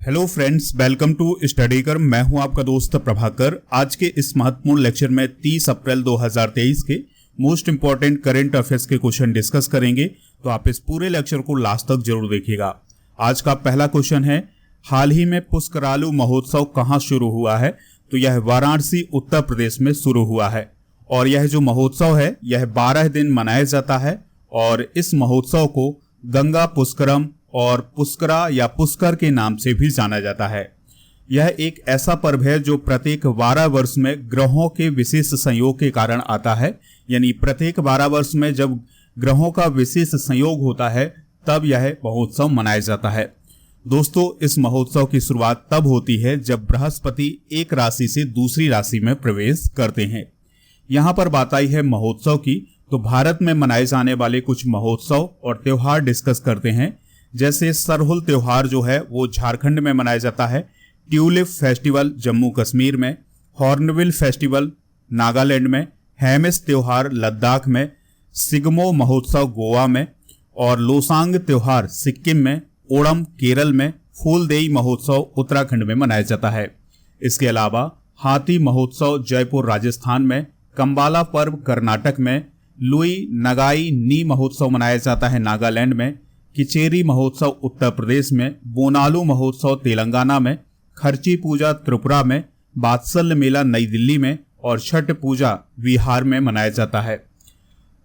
Hello friends, welcome to study कर। मैं हूं आपका दोस्त प्रभाकर। आज के इस महत्वपूर्ण लेक्चर में 30 अप्रैल 2023 के मोस्ट इंपॉर्टेंट करंट अफेयर्स के क्वेश्चन डिस्कस करेंगे, तो आप इस पूरे लेक्चर को लास्ट तक जरूर देखिएगा। आज का पहला क्वेश्चन है, हाल ही में पुष्करालु महोत्सव कहाँ शुरू हुआ है? तो यह वाराणसी उत्तर प्रदेश में शुरू हुआ है और यह जो महोत्सव है यह 12 दिन मनाया जाता है और इस महोत्सव को गंगा पुष्करम और पुष्करा या पुष्कर के नाम से भी जाना जाता है। यह एक ऐसा पर्व है जो प्रत्येक 12 वर्ष में ग्रहों के विशेष संयोग के कारण आता है, यानी प्रत्येक 12 वर्ष में जब ग्रहों का विशेष संयोग होता है तब यह महोत्सव मनाया जाता है। दोस्तों, इस महोत्सव की शुरुआत तब होती है जब बृहस्पति एक राशि से दूसरी राशि में प्रवेश करते हैं। यहाँ पर बात आई है महोत्सव की, तो भारत में मनाए जाने वाले कुछ महोत्सव और त्योहार डिस्कस करते हैं। जैसे सरहुल त्योहार जो है वो झारखंड में मनाया जाता है, ट्यूलिप फेस्टिवल जम्मू कश्मीर में, हॉर्नबिल फेस्टिवल नागालैंड में, हेमिस त्योहार लद्दाख में, सिगमो महोत्सव गोवा में और लोसांग त्योहार सिक्किम में, ओणम केरल में, फूलदेई महोत्सव उत्तराखंड में मनाया जाता है। इसके अलावा हाथी महोत्सव जयपुर राजस्थान में, कंबाला पर्व कर्नाटक में, लुई नगाई नी महोत्सव मनाया जाता है नागालैंड में, किचेरी महोत्सव उत्तर प्रदेश में, बोनालू महोत्सव तेलंगाना में, खर्ची पूजा त्रिपुरा में, बात्सल्य मेला नई दिल्ली में और छठ पूजा बिहार में मनाया जाता है।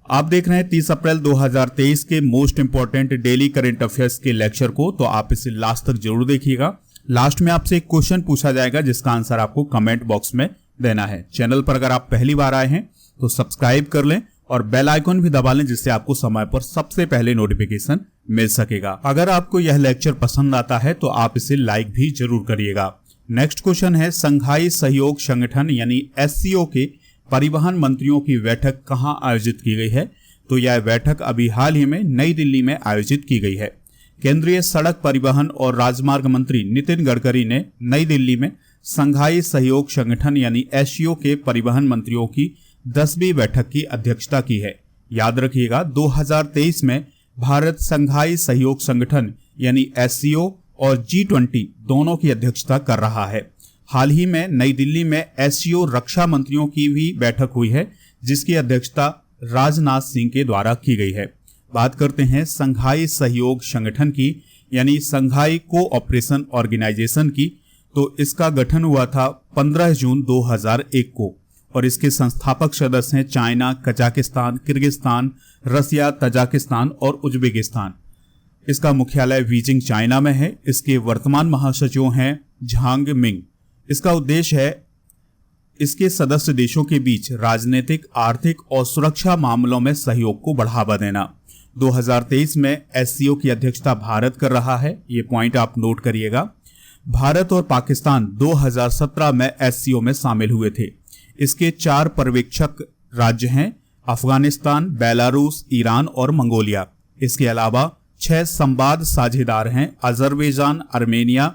आप देख रहे हैं 30 अप्रैल 2023 के most important daily current affairs के लेक्चर को, तो आप इसे लास्ट तक जरूर देखिएगा। लास्ट में आपसे एक क्वेश्चन पूछा जाएगा जिसका आंसर आपको कमेंट बॉक्स में देना है। चैनल पर अगर आप पहली बार आए हैं तो सब्सक्राइब कर लें और बेल आइकन भी दबा लें जिससे आपको समय पर सबसे पहले नोटिफिकेशन मिल सकेगा। अगर आपको यह लेक्चर पसंद आता है तो आप इसे लाइक भी जरूर करिएगा। नेक्स्ट क्वेश्चन है, संघाई सहयोग संगठन यानी एससीओ के परिवहन मंत्रियों की बैठक कहां आयोजित की गई है? तो यह बैठक अभी हाल ही में नई दिल्ली में आयोजित की गई है। केंद्रीय सड़क परिवहन और राजमार्ग मंत्री नितिन गडकरी ने नई दिल्ली में संघाई सहयोग संगठन यानी एससीओ के परिवहन मंत्रियों की 10वीं बैठक की अध्यक्षता की है। याद रखिएगा, 2023 में भारत संघाई सहयोग संगठन यानी एससीओ और G20 दोनों की अध्यक्षता कर रहा है। हाल ही में नई दिल्ली में एससीओ रक्षा मंत्रियों की भी बैठक हुई है जिसकी अध्यक्षता राजनाथ सिंह के द्वारा की गई है। बात करते हैं संघाई सहयोग संगठन की यानी संघाई कोऑपरेशन ऑर्गेनाइजेशन की, तो इसका गठन हुआ था 15 जून 2001 को और इसके संस्थापक सदस्य हैं चाइना, कजाकिस्तान, किर्गिस्तान, रसिया, तजाकिस्तान और उज्बेकिस्तान। इसका मुख्यालय बीजिंग चाइना में है। इसके वर्तमान महासचिव हैं झांग मिंग। इसका उद्देश्य है इसके सदस्य देशों के बीच राजनीतिक, आर्थिक और सुरक्षा मामलों में सहयोग को बढ़ावा देना। 2023 में एससीओ की अध्यक्षता भारत कर रहा है, ये पॉइंट आप नोट करिएगा। भारत और पाकिस्तान 2017 में एससीओ में शामिल हुए थे। इसके 4 पर्यवेक्षक राज्य हैं, अफगानिस्तान, बेलारूस, ईरान और मंगोलिया। इसके अलावा 6 संवाद साझेदार हैं, अजरबैजान, आर्मेनिया,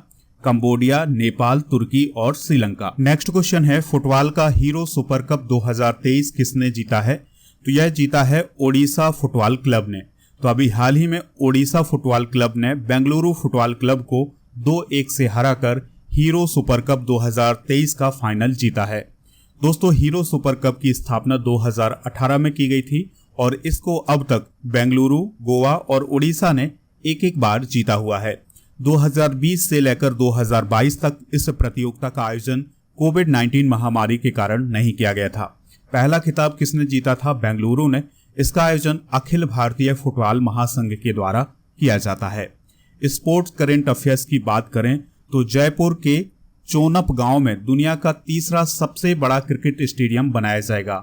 कंबोडिया, नेपाल, तुर्की और श्रीलंका। नेक्स्ट क्वेश्चन है, फुटबॉल का हीरो सुपर कप 2023 किसने जीता है? तो यह जीता है ओडिशा फुटबॉल क्लब ने। तो अभी हाल ही में ओडिशा फुटबॉल क्लब ने बेंगलुरु फुटबॉल क्लब को 2-1 से हराकर हीरो सुपर कप 2023 का फाइनल जीता है। दोस्तों, हीरो सुपर कप की स्थापना 2018 में की गई थी और इसको अब तक बेंगलुरु, गोवा और उड़ीसा ने एक बार जीता हुआ है। 2020 से लेकर 2022 तक इस प्रतियोगिता का आयोजन कोविड-19 महामारी के कारण नहीं किया गया था। पहला खिताब किसने जीता था? बेंगलुरु ने। इसका आयोजन अखिल भारतीय फुटबॉल महासंघ के द्वारा किया जाता है। स्पोर्ट्स करंट अफेयर्स की बात करें तो जयपुर के चोनप गांव में दुनिया का तीसरा सबसे बड़ा क्रिकेट स्टेडियम बनाया जाएगा।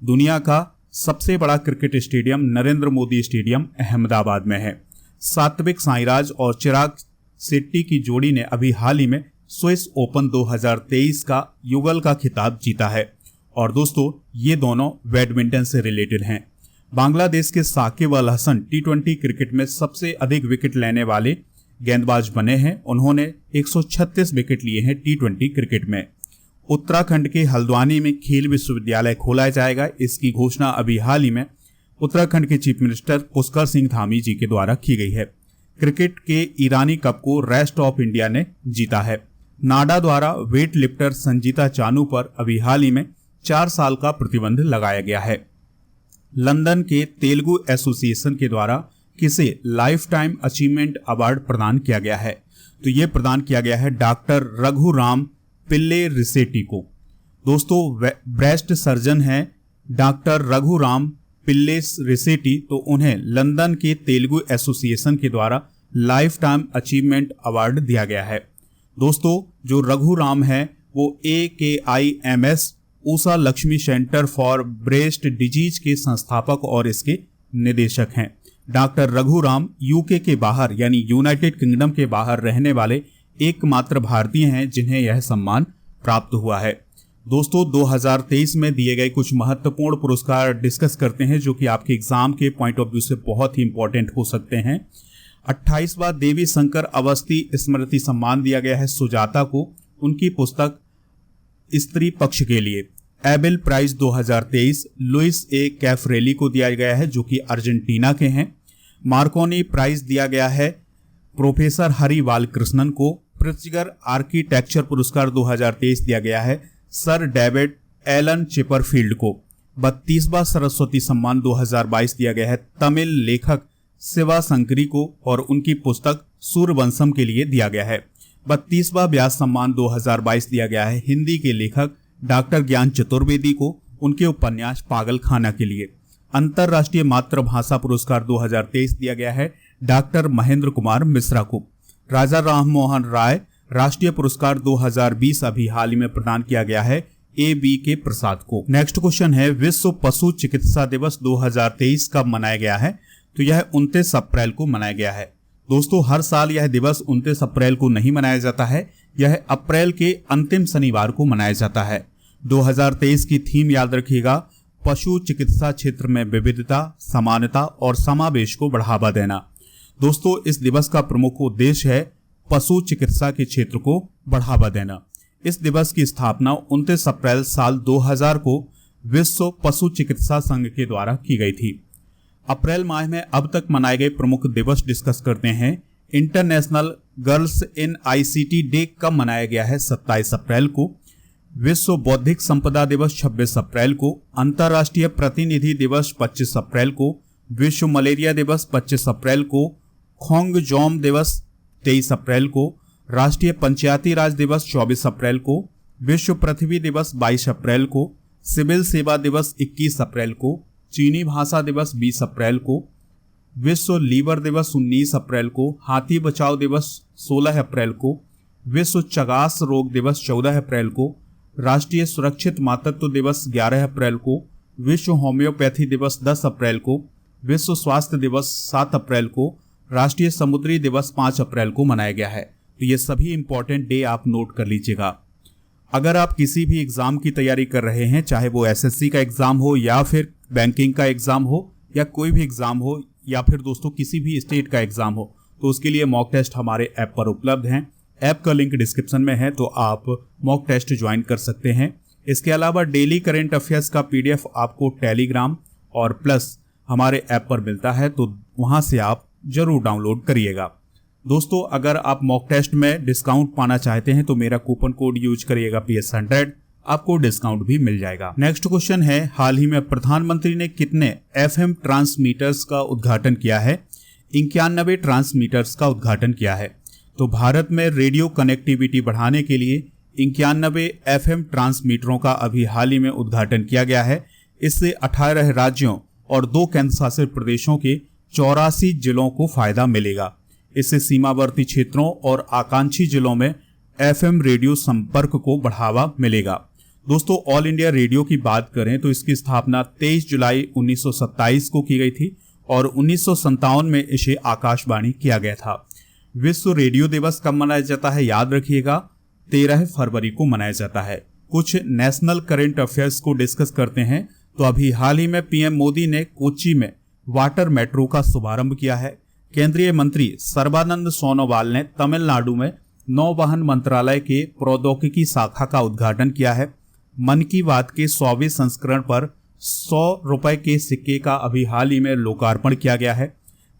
दुनिया का सबसे बड़ा cricket stadium Narendra Modi stadium Ahmedabad में है। सात्विक साईराज और चिराग शेट्टी की जोड़ी ने अभी हाल ही में स्विस ओपन 2023 का युगल का खिताब जीता है और दोस्तों ये दोनों बैडमिंटन से रिलेटेड हैं। बांग्लादेश के साकिब अल हसन T20 क्रिकेट में सबसे अधिक विकेट लेने वाले गेंदबाज बने हैं। उन्होंने 136 विकेट लिए हैं T20 क्रिकेट में। उत्तराखंड के हल्द्वानी में खेल विश्वविद्यालय खोला जाएगा। इसकी घोषणा अभी हाल ही में उत्तराखंड के चीफ मिनिस्टर पुष्कर सिंह धामी जी के द्वारा की गई है। क्रिकेट के ईरानी कप को रेस्ट ऑफ इंडिया ने जीता है। नाडा द्वारा वेट लिफ्टर संजीता चानू पर अभी हाल ही में 4 साल का प्रतिबंध लगाया गया है। लंदन के तेलुगु एसोसिएशन के द्वारा किसे लाइफ टाइम अचीवमेंट अवार्ड प्रदान किया गया है? तो ये प्रदान किया गया है डॉक्टर रघुराम पिल्ले रिसेट्टी को। दोस्तों, ब्रेस्ट सर्जन हैं डॉक्टर रघुराम पिल्ले रिसेट्टी, तो उन्हें लंदन के तेलुगु एसोसिएशन के द्वारा लाइफ टाइम अचीवमेंट अवार्ड दिया गया है। दोस्तों, जो रघुराम है वो AKIMS Usha Lakshmi centre for breast disease के संस्थापक और इसके निदेशक हैं। डॉक्टर रघुराम यूके के बाहर यानी यूनाइटेड किंगडम के बाहर रहने वाले एकमात्र भारतीय हैं जिन्हें यह सम्मान प्राप्त हुआ है। दोस्तों, 2023 में दिए गए कुछ महत्वपूर्ण पुरस्कार डिस्कस करते हैं जो कि आपके एग्जाम के पॉइंट ऑफ व्यू से बहुत ही इंपॉर्टेंट हो सकते हैं। 28वां देवी शंकर अवस्थी स्मृति सम्मान दिया गया है सुजाता को उनकी पुस्तक स्त्री पक्ष के लिए। एबेल प्राइज 2023 लुइस ए कैफरेली को दिया गया है जो कि अर्जेंटीना के हैं। मार्कोनी प्राइज दिया गया है प्रोफेसर हरि बालकृष्णन को। प्रित्जगर आर्किटेक्चर पुरस्कार 2023 दिया गया है सर डेविड एलन चिपरफील्ड को। 32वां सरस्वती सम्मान 2022 दिया गया है तमिल लेखक शिवा शंकरी को और उनकी पुस्तक सूर्यवंशम के लिए दिया गया है। 32वां व्यास सम्मान 2022 दिया गया है हिंदी के लेखक डॉक्टर ज्ञान चतुर्वेदी को उनके उपन्यास पागलखाना के लिए। अंतर्राष्ट्रीय मातृभाषा पुरस्कार 2023 दिया गया है डॉक्टर महेंद्र कुमार मिश्रा को। राजा राममोहन राय राष्ट्रीय पुरस्कार 2020 अभी हाल ही में प्रदान किया गया है ABK प्रसाद को। नेक्स्ट क्वेश्चन है विश्व पशु चिकित्सा दिवस 2023 कब मनाया गया है? तो यह 29 अप्रैल को मनाया गया है। दोस्तों, हर साल यह दिवस 29 अप्रैल को नहीं मनाया जाता है, यह अप्रैल के अंतिम शनिवार को मनाया जाता है। 2023 की थीम याद रखिएगा, पशु चिकित्सा क्षेत्र में विविधता, समानता और समावेश को बढ़ावा देना। दोस्तों, इस दिवस का प्रमुख उद्देश्य है पशु चिकित्सा के क्षेत्र को बढ़ावा देना। इस दिवस की स्थापना 29 अप्रैल साल 2000 को विश्व पशु चिकित्सा संघ के द्वारा की गई थी। अप्रैल माह में अब तक मनाए गए प्रमुख दिवस डिस्कस करते हैं। International girls in ICT day कब मनाया गया है? 27 अप्रैल को। विश्व बौद्धिक संपदा दिवस 26 अप्रैल को। अंतर्राष्ट्रीय प्रतिनिधि दिवस 25 अप्रैल को। विश्व मलेरिया दिवस 25 अप्रैल को। खोंगजोम दिवस 23 अप्रैल को। राष्ट्रीय पंचायती राज दिवस 24 अप्रैल को। विश्व पृथ्वी दिवस 22 अप्रैल को। सिविल सेवा दिवस 21 अप्रैल को। चीनी भाषा दिवस 20 अप्रैल को। विश्व लीवर दिवस 19 अप्रैल को। हाथी बचाओ दिवस 16 अप्रैल को। विश्व चगास रोग दिवस 14 अप्रैल को। राष्ट्रीय सुरक्षित मातृत्व दिवस 11 अप्रैल को। विश्व होम्योपैथी दिवस 10 अप्रैल को। विश्व स्वास्थ्य दिवस 7 अप्रैल को। राष्ट्रीय समुद्री दिवस 5 अप्रैल को मनाया गया है। तो ये सभी इंपॉर्टेंट डे आप नोट कर लीजिएगा। अगर आप किसी भी एग्जाम की तैयारी कर रहे हैं, चाहे वो SSC का एग्जाम हो या फिर बैंकिंग का एग्जाम हो या कोई भी एग्जाम हो या फिर दोस्तों किसी भी स्टेट का एग्जाम हो, तो उसके लिए मॉक टेस्ट हमारे ऐप पर उपलब्ध हैं। ऐप का लिंक डिस्क्रिप्शन में है, तो आप मॉक टेस्ट ज्वाइन कर सकते हैं। इसके अलावा डेली करंट अफेयर्स का PDF आपको टेलीग्राम और प्लस हमारे ऐप पर मिलता है, तो वहां से आप जरूर डाउनलोड करिएगा। दोस्तों, अगर आप मॉक टेस्ट में डिस्काउंट पाना चाहते हैं तो मेरा कूपन कोड यूज करिएगा PS100, आपको डिस्काउंट भी मिल जाएगा। नेक्स्ट क्वेश्चन है, हाल ही में प्रधानमंत्री ने कितने FM ट्रांसमीटर्स का उद्घाटन किया है? 91 ट्रांसमीटर्स का उद्घाटन किया है। तो भारत में रेडियो कनेक्टिविटी बढ़ाने के लिए 91 FM ट्रांसमीटरों का अभी हाल ही में उद्घाटन किया गया है। इससे 18 राज्यों और 2 केंद्र शासित प्रदेशों के 84 जिलों को फायदा मिलेगा। इससे सीमावर्ती क्षेत्रों और आकांक्षी जिलों में FM रेडियो संपर्क को बढ़ावा मिलेगा। दोस्तों, ऑल इंडिया रेडियो की बात करें तो इसकी स्थापना 23 जुलाई 1927 को की गई थी और 1957 में इसे आकाशवाणी किया गया था। विश्व रेडियो दिवस कब मनाया जाता है? याद रखिएगा, 13 फरवरी को मनाया जाता है। कुछ नेशनल करंट अफेयर्स को डिस्कस करते हैं। तो अभी हाल ही में PM मोदी ने कोच्चि में वाटर मेट्रो का शुभारंभ किया है। केंद्रीय मंत्री सर्बानंद सोनोवाल ने तमिलनाडु में नौवहन मंत्रालय के प्रौद्योगिकी शाखा का उद्घाटन किया है। मन की बात के 100वें संस्करण पर 100 रुपए के सिक्के का अभी हाल ही में लोकार्पण किया गया है।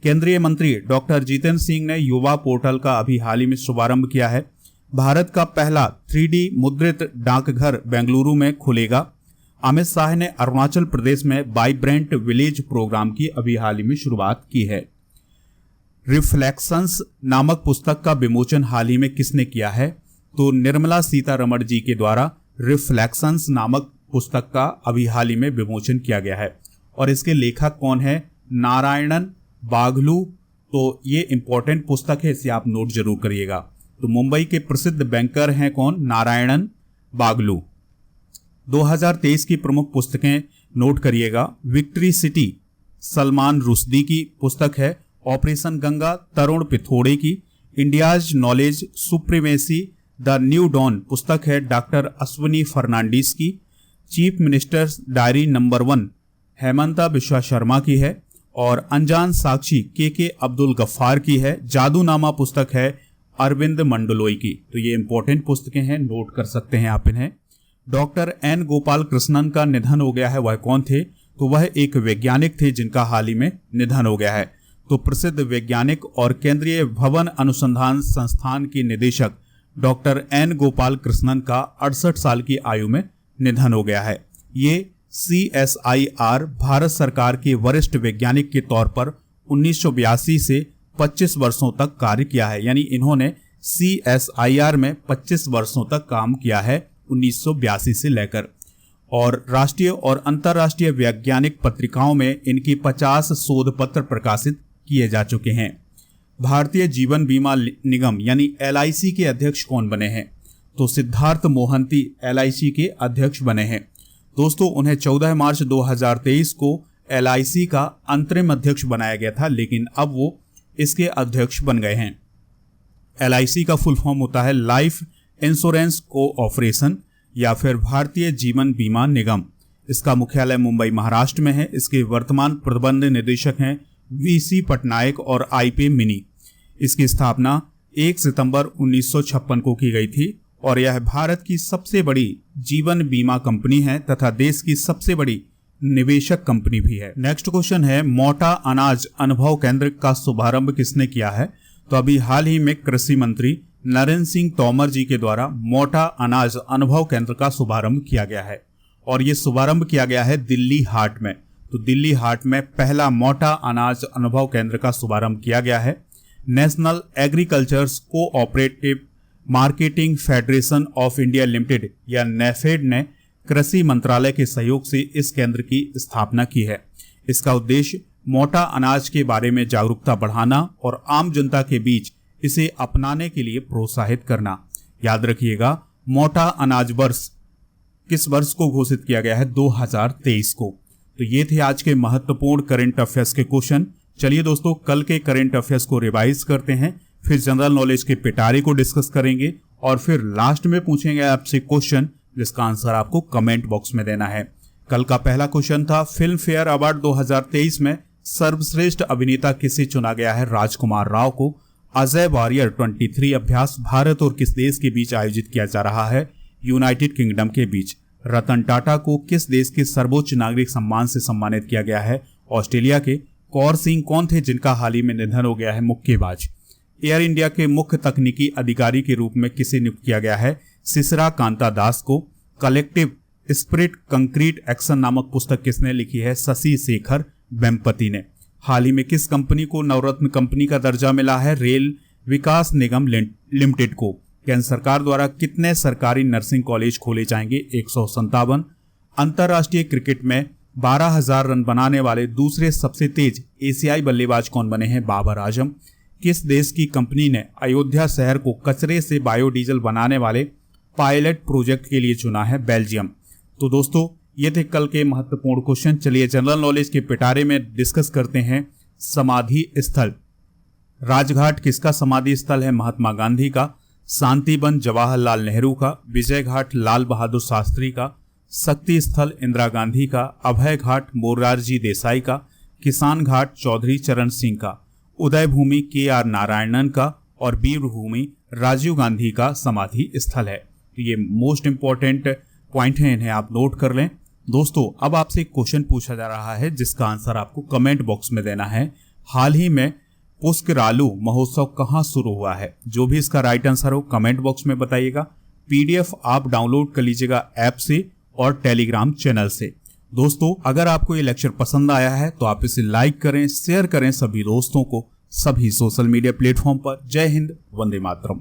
केंद्रीय मंत्री डॉक्टर जितेंद्र सिंह ने युवा पोर्टल का अभी हाल ही में शुभारंभ किया है। भारत का पहला 3D मुद्रित डाकघर बेंगलुरु में खुलेगा। अमित शाह ने अरुणाचल प्रदेश में वाइब्रेंट विलेज प्रोग्राम की अभी हाल ही में शुरुआत की है। रिफ्लेक्शंस नामक पुस्तक का विमोचन हाल ही में किसने किया है? तो निर्मला सीतारमण जी के द्वारा रिफ्लेक्शंस नामक पुस्तक का अभी हाल ही में विमोचन किया गया है। और इसके लेखक कौन है? नारायणन बागलू। तो ये इंपॉर्टेंट पुस्तक है, इसे आप नोट जरूर करिएगा। तो मुंबई के प्रसिद्ध बैंकर हैं कौन? नारायणन बागलू। 2023 की प्रमुख पुस्तकें नोट करिएगा। विक्ट्री सिटी सलमान रुश्दी की पुस्तक है। ऑपरेशन गंगा तरुण पिथोड़े की। India's knowledge supremacy the new dawn पुस्तक है डॉक्टर अश्विनी फर्नांडिस की। Chief minister's diary number 1 Himanta Biswa Sarma की है। और अनजान साक्षी के अब्दुल गफ्फार की है। जादूनामा पुस्तक है अरविंद मंडलोई की। तो ये इंपॉर्टेंट पुस्तकें हैं, नोट कर सकते हैं आप इन्हें। डॉक्टर एन गोपाल कृष्णन का निधन हो गया है। वह कौन थे? तो वह एक वैज्ञानिक थे जिनका हाल ही में निधन हो गया है। तो प्रसिद्ध वैज्ञानिक और केंद्रीय भवन अनुसंधान संस्थान के निदेशक डॉक्टर एन गोपाल कृष्णन का 68 साल की आयु में निधन हो गया है। ये CSIR भारत सरकार के वरिष्ठ वैज्ञानिक के तौर पर 1982 से 25 वर्षों तक कार्य किया है। यानी इन्होंने CSIR में 25 वर्षों तक काम किया है 1982 से लेकर। और राष्ट्रीय और अंतर्राष्ट्रीय वैज्ञानिक पत्रिकाओं में इनकी 50 शोध पत्र प्रकाशित किए जा चुके हैं। भारतीय जीवन बीमा निगम यानी LIC के अध्यक्ष कौन बने हैं? तो सिद्धार्थ मोहंती LIC के अध्यक्ष बने हैं। दोस्तों, उन्हें 14 मार्च 2023 को LIC का अंतरिम अध्यक्ष बनाया गया था, लेकिन अब वो इसके अध्यक्ष बन गए हैं। LIC का फुल फॉर्म होता है लाइफ इंश्योरेंस कोऑपरेशन या फिर भारतीय जीवन बीमा निगम। इसका मुख्यालय मुंबई महाराष्ट्र में है। इसके वर्तमान प्रबंध निदेशक हैं VC पटनायक और IP मिनी। इसकी स्थापना 1 सितंबर 1956 को की गई थी और यह भारत की सबसे बड़ी जीवन बीमा कंपनी है तथा देश की सबसे बड़ी निवेशक कंपनी भी है। नेक्स्ट क्वेश्चन है, मोटा अनाज अनुभव केंद्र का शुभारंभ किसने किया है? तो अभी हाल ही में कृषि मंत्री नरेंद्र सिंह तोमर जी के द्वारा मोटा अनाज अनुभव केंद्र का शुभारंभ किया गया है और ये शुभारंभ किया गया है दिल्ली हाट में। तो दिल्ली हाट में पहला मोटा अनाज अनुभव केंद्र का शुभारंभ किया गया है। National agricultures cooperative marketing federation of India limited या नेफेड ने कृषि मंत्रालय के सहयोग से इस केंद्र की स्थापना की है। इसका उद्देश्य मोटा अनाज के बारे में जागरूकता बढ़ाना और आम जनता के बीच इसे अपनाने के लिए प्रोत्साहित करना। याद रखिएगा, मोटा अनाज वर्ष किस वर्ष को घोषित किया गया है? 2023 को। तो ये थे आज के महत्वपूर्ण करंट अफेयर्स के क्वेश्चन। चलिए दोस्तों, कल के करंट अफेयर्स को रिवाइज करते हैं, फिर जनरल नॉलेज के पिटारे को डिस्कस करेंगे और फिर लास्ट में पूछेंगे आपसे क्वेश्चन जिसका आंसर आपको कमेंट बॉक्स में देना है। कल का पहला क्वेश्चन था, फिल्म फेयर अवार्ड 2023 में सर्वश्रेष्ठ अभिनेता किसे चुना गया है? राजकुमार राव को। अजय वॉरियर 23 अभ्यास भारत और किस देश के बीच आयोजित किया जा रहा है? यूनाइटेड किंगडम के बीच। रतन टाटा को किस देश के सर्वोच्च नागरिक सम्मान से सम्मानित किया गया है? ऑस्ट्रेलिया के। कौर सिंह कौन थे जिनका हाल ही में निधन हो गया है? मुक्केबाज। एयर इंडिया के मुख्य तकनीकी अधिकारी के रूप में किसे नियुक्त किया गया है? सिसरा कांता दास को। कलेक्टिव स्पिरिट कंक्रीट एक्शन नामक पुस्तक किसने लिखी है? शशि शेखर वेम्पति ने। हाल ही में किस कंपनी को नवरत्न कंपनी का दर्जा मिला है? रेल विकास निगम लिमिटेड को। केंद्र सरकार द्वारा कितने सरकारी नर्सिंग कॉलेज खोले जाएंगे? 157। अंतर्राष्ट्रीय क्रिकेट में 12,000 रन बनाने वाले दूसरे सबसे तेज एशियाई बल्लेबाज कौन बने हैं? बाबर आजम। किस देश की कंपनी ने अयोध्या शहर को कचरे से बायोडीजल बनाने वाले पायलट प्रोजेक्ट के लिए चुना है? बेल्जियम। तो दोस्तों, ये थे कल के महत्वपूर्ण क्वेश्चन। चलिए जनरल नॉलेज के पिटारे में डिस्कस करते हैं। समाधि स्थल। राजघाट किसका समाधि स्थल है? महात्मा गांधी का। शांतिवन जवाहरलाल नेहरू का। विजय घाट लाल बहादुर शास्त्री का। शक्ति स्थल इंदिरा गांधी का। अभय घाट मोरारजी देसाई का। किसान घाट चौधरी चरण सिंह का। उदय भूमि KR नारायणन का। और वीर भूमि राजीव गांधी का समाधि स्थल है। तो ये मोस्ट इंपॉर्टेंट पॉइंट है, इन्हें आप नोट कर लें। दोस्तों, अब आपसे एक क्वेश्चन पूछा जा रहा है जिसका आंसर आपको कमेंट बॉक्स में देना है। हाल ही में पुष्करालू महोत्सव कहाँ शुरू हुआ है? जो भी इसका राइट आंसर हो कमेंट बॉक्स में बताइएगा। पीडीएफ आप डाउनलोड कर लीजिएगा ऐप से और टेलीग्राम चैनल से। दोस्तों, अगर आपको ये लेक्चर पसंद आया है तो आप इसे लाइक करें, शेयर करें सभी दोस्तों को, सभी सोशल मीडिया प्लेटफॉर्म पर। जय हिंद, वंदे मातरम।